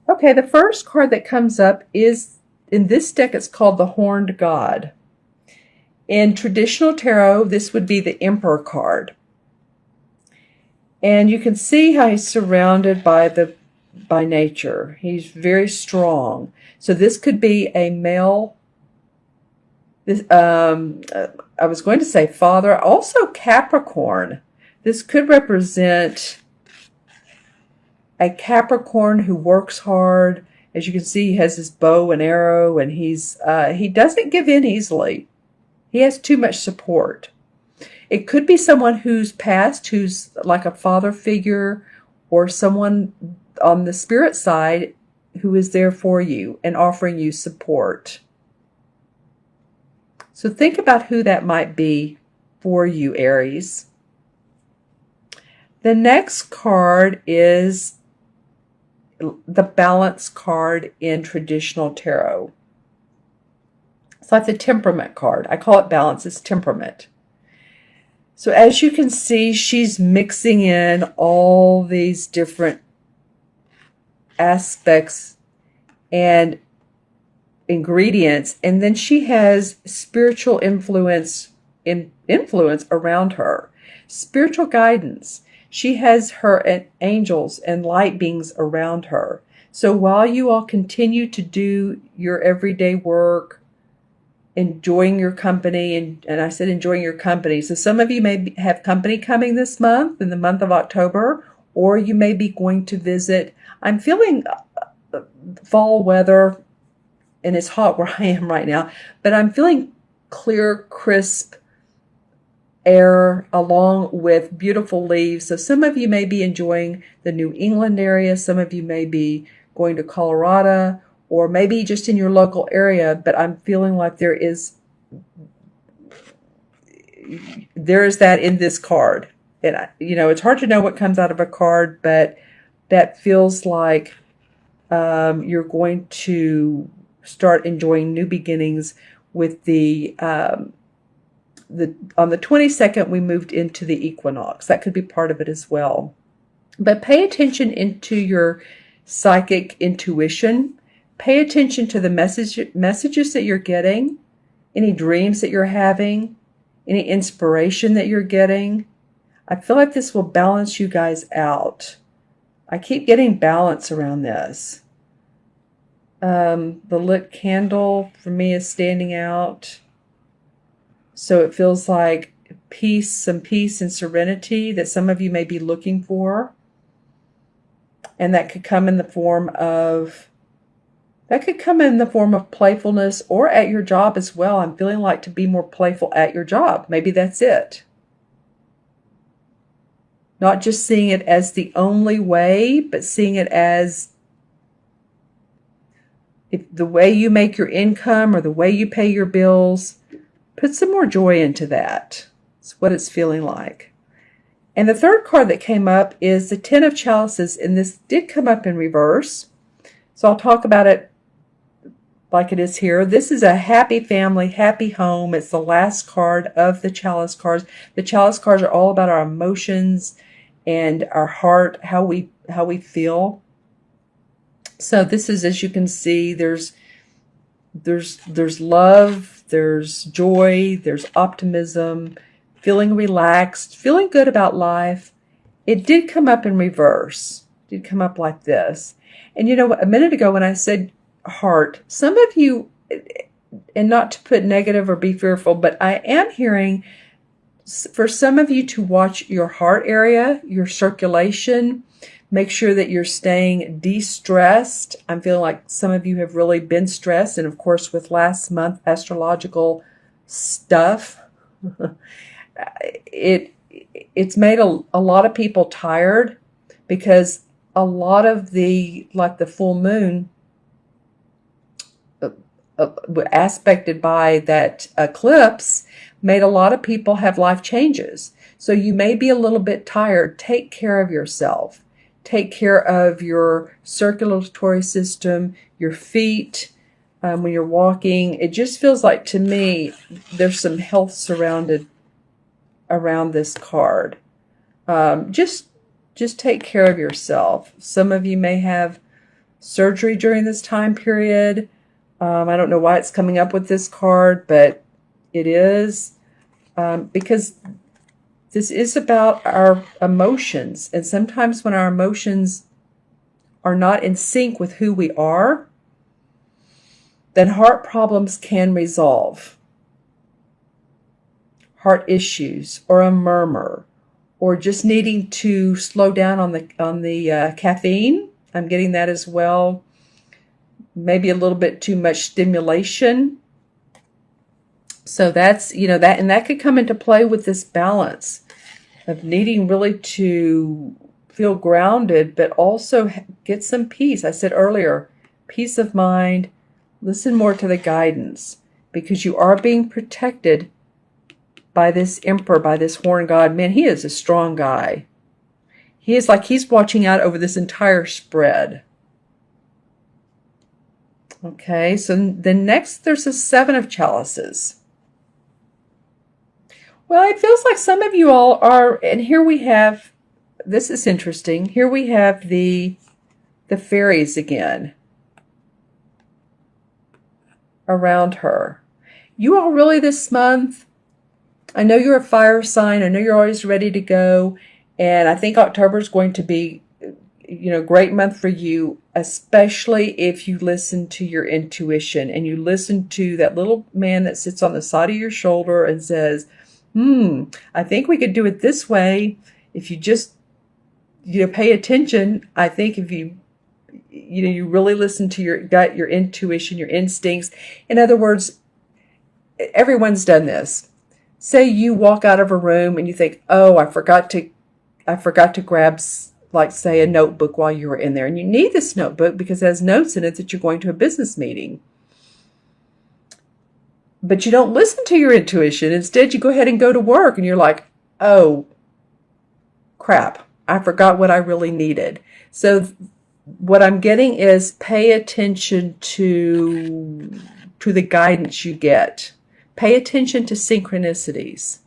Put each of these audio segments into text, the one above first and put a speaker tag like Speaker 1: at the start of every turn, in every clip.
Speaker 1: Okay, the first card that comes up is, in this deck, it's called the Horned God. In traditional tarot, this would be the Emperor card. And you can see how he's surrounded by nature. He's very strong. So this could be a male. I was going to say father, also Capricorn. This could represent a Capricorn who works hard. As you can see, he has his bow and arrow, and he doesn't give in easily. He has too much support. It could be someone who's passed, who's like a father figure, or someone on the spirit side who is there for you and offering you support. So think about who that might be for you, Aries. The next card is the Balance card in traditional tarot. It's like the Temperament card. I call it Balance. It's temperament. So as you can see, she's mixing in all these different aspects and ingredients, and then she has spiritual influence around her, spiritual guidance. She has her angels and light beings around her. So while you all continue to do your everyday work, enjoying your company, and I said enjoying your company. So some of you may have company coming this month, in the month of October, or you may be going to visit. I'm feeling fall weather, and it's hot where I am right now, but I'm feeling clear, crisp air along with beautiful leaves. So some of you may be enjoying the New England area. Some of you may be going to Colorado, or maybe just in your local area, but I'm feeling like there is that in this card. And, it's hard to know what comes out of a card, but that feels like you're going to start enjoying new beginnings with on the 22nd, we moved into the equinox. That could be part of it as well. But pay attention into your psychic intuition. Pay attention to the messages that you're getting, any dreams that you're having, any inspiration that you're getting. I feel like this will balance you guys out. I keep getting balance around this. The lit candle for me is standing out. So it feels like peace, some peace and serenity that some of you may be looking for. And that could come in the form of playfulness, or at your job as well. I'm feeling like to be more playful at your job. Maybe that's it. Not just seeing it as the only way, but seeing it as the way you make your income or the way you pay your bills. Put some more joy into that. It's what it's feeling like. And the third card that came up is the Ten of Chalices, and this did come up in reverse. So I'll talk about it like it is here. This is a happy family, happy home. It's the last card of the Chalice cards. The Chalice cards are all about our emotions and our heart, how we feel. So this is, as you can see, there's love, there's joy, there's optimism, feeling relaxed, feeling good about life. It did come up in reverse. It did come up like this. And a minute ago when I said heart, some of you, and not to put negative or be fearful, but I am hearing for some of you to watch your heart area, your circulation. Make sure that you're staying de-stressed. I'm feeling like some of you have really been stressed. And of course, with last month astrological stuff, it's made a lot of people tired, because a lot of the full moon aspected by that eclipse made a lot of people have life changes. So you may be a little bit tired. Take care of yourself. Take care of your circulatory system, your feet, when you're walking. It just feels like, to me, there's some health surrounded around this card. Just take care of yourself. Some of you may have surgery during this time period. I don't know why it's coming up with this card, but it is, because this is about our emotions. And sometimes when our emotions are not in sync with who we are, then heart problems can resolve. Heart issues, or a murmur, or just needing to slow down on the caffeine. I'm getting that as well. Maybe a little bit too much stimulation. So that's, that, and that could come into play with this balance of needing really to feel grounded, but also get some peace. I said earlier, peace of mind, listen more to the guidance, because you are being protected by this emperor, by this horn god. Man, he is a strong guy. He is like he's watching out over this entire spread. Okay, so then next there's a 7 of chalices. Well, it feels like some of you all are, and here we have, this is interesting. Here we have the fairies again around her. You all really this month, I know you're a fire sign. I know you're always ready to go. And I think October is going to be, great month for you, especially if you listen to your intuition and you listen to that little man that sits on the side of your shoulder and says, I think we could do it this way. If you just, pay attention. I think if you really listen to your gut, your intuition, your instincts. In other words, everyone's done this. Say you walk out of a room and you think, oh, I forgot to grab, like, say, a notebook while you were in there. And you need this notebook because it has notes in it that you're going to a business meeting. But you don't listen to your intuition. Instead, you go ahead and go to work and you're like, oh, crap, I forgot what I really needed. So what I'm getting is pay attention to the guidance you get. Pay attention to synchronicities.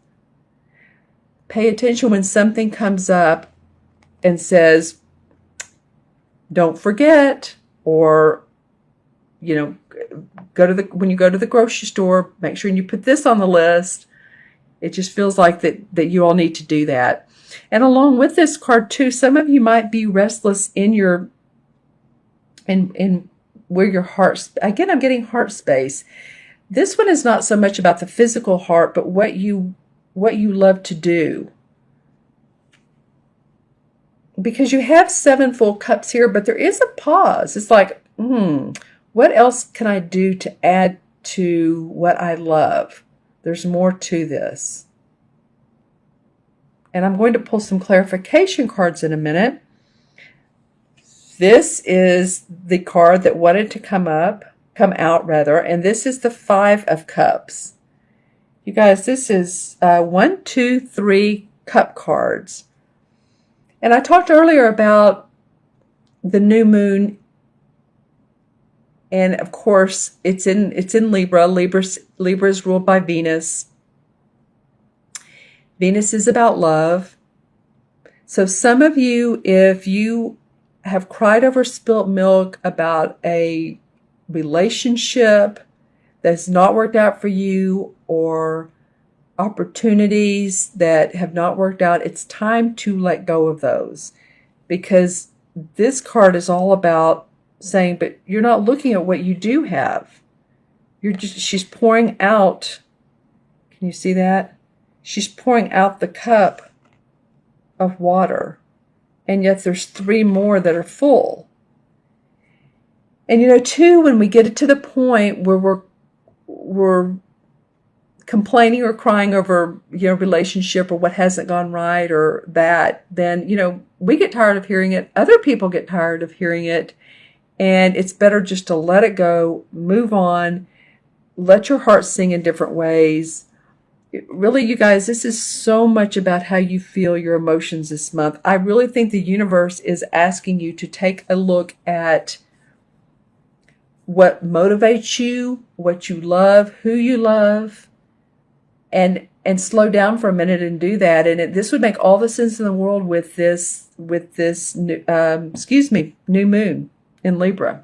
Speaker 1: Pay attention when something comes up and says, don't forget, or, when you go to the grocery store, make sure you put this on the list. It just feels like that you all need to do that. And along with this card too, some of you might be restless in where your heart, again, I'm getting heart space. This one is not so much about the physical heart, but what you love to do. Because you have 7 full cups here, but there is a pause. It's like, what else can I do to add to what I love? There's more to this. And I'm going to pull some clarification cards in a minute. This is the card that wanted to come out, and this is the 5 of Cups. You guys, this is 1, 2, 3 cup cards. And I talked earlier about the new moon, and of course it's in Libra. Libra is ruled by Venus. Venus is about love. So some of you, if you have cried over spilt milk about a relationship that's not worked out for you, or opportunities that have not worked out, it's time to let go of those, because this card is all about saying, but you're not looking at what you do have. She's pouring out. Can you see that? She's pouring out the cup of water, and yet there's 3 more that are full. And too, when we get it to the point where we're complaining or crying over, relationship or what hasn't gone right or that, then, we get tired of hearing it. Other people get tired of hearing it. And it's better just to let it go, move on, let your heart sing in different ways. Really, you guys, this is so much about how you feel, your emotions this month. I really think the universe is asking you to take a look at what motivates you, what you love, who you love, and slow down for a minute and do that. And this would make all the sense in the world with this new moon. in Libra.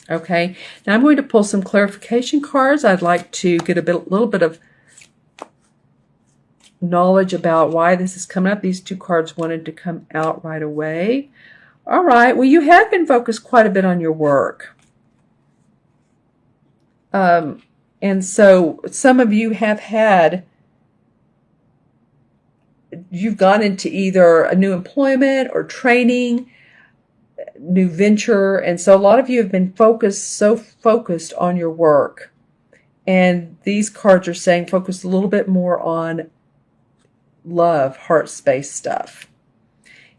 Speaker 1: Okay, now I'm going to pull some clarification cards. I'd like to get a little bit of knowledge about why this is coming up. These two cards wanted to come out right away. All right, well, you have been focused quite a bit on your work. And so some of you you've gone into either a new employment or training, new venture. And so a lot of you have been so focused on your work. And these cards are saying focus a little bit more on love, heart space stuff.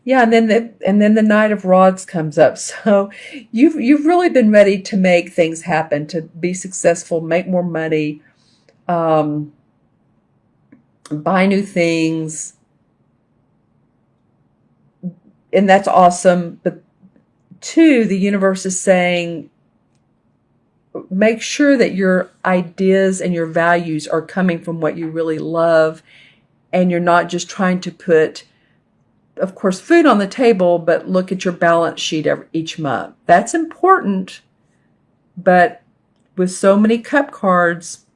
Speaker 1: Yeah, and then the Knight of Rods comes up. So you've really been ready to make things happen, to be successful, make more money, buy new things, and that's awesome. But two, the universe is saying, make sure that your ideas and your values are coming from what you really love, and you're not just trying to put, of course, food on the table, but look at your balance sheet each month. That's important, but with so many cup cards,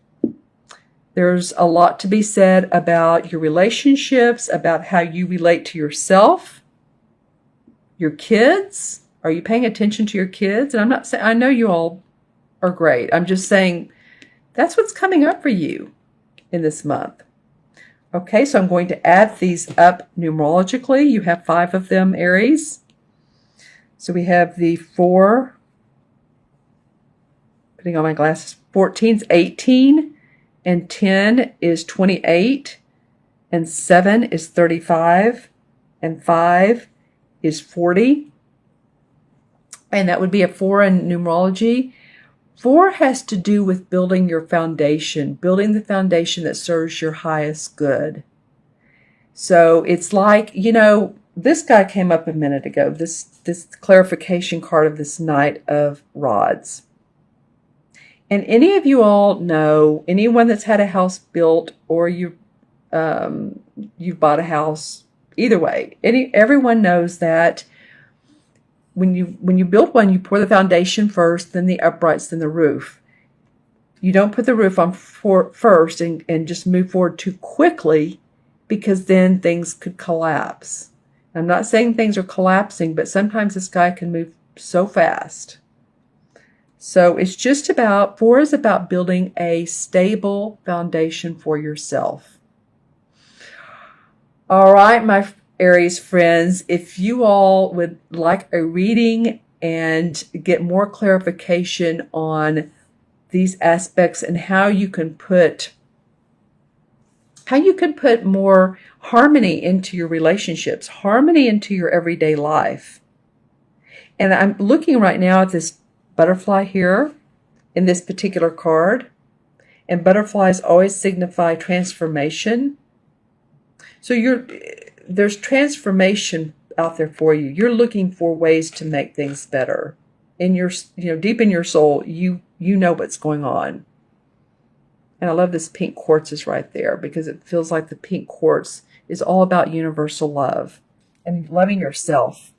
Speaker 1: there's a lot to be said about your relationships, about how you relate to yourself, your kids. Are you paying attention to your kids? And I'm not saying, I know you all are great. I'm just saying that's what's coming up for you in this month. Okay, so I'm going to add these up numerologically. You have 5 of them, Aries. So we have the 4, putting on my glasses, 14 is 18, and 10 is 28, and 7 is 35, and 5 is 40. And that would be a 4 in numerology. 4 has to do with building your foundation, building the foundation that serves your highest good. So it's like, this guy came up a minute ago, this clarification card of this Knight of Rods. And any of you all know, anyone that's had a house built or you've bought a house, either way, everyone knows that when you build one, you pour the foundation first, then the uprights, then the roof. You don't put the roof on first and just move forward too quickly, because then things could collapse. I'm not saying things are collapsing, but sometimes the sky can move so fast. So it's just about, 4 is about building a stable foundation for yourself. All right, my Aries friends, if you all would like a reading and get more clarification on these aspects and how you can put more harmony into your relationships, harmony into your everyday life. And I'm looking right now at this butterfly here in this particular card, and butterflies always signify transformation. So there's transformation out there for you. You're looking for ways to make things better. In your, deep in your soul, you know what's going on. And I love this pink quartz is right there, because it feels like the pink quartz is all about universal love and loving yourself.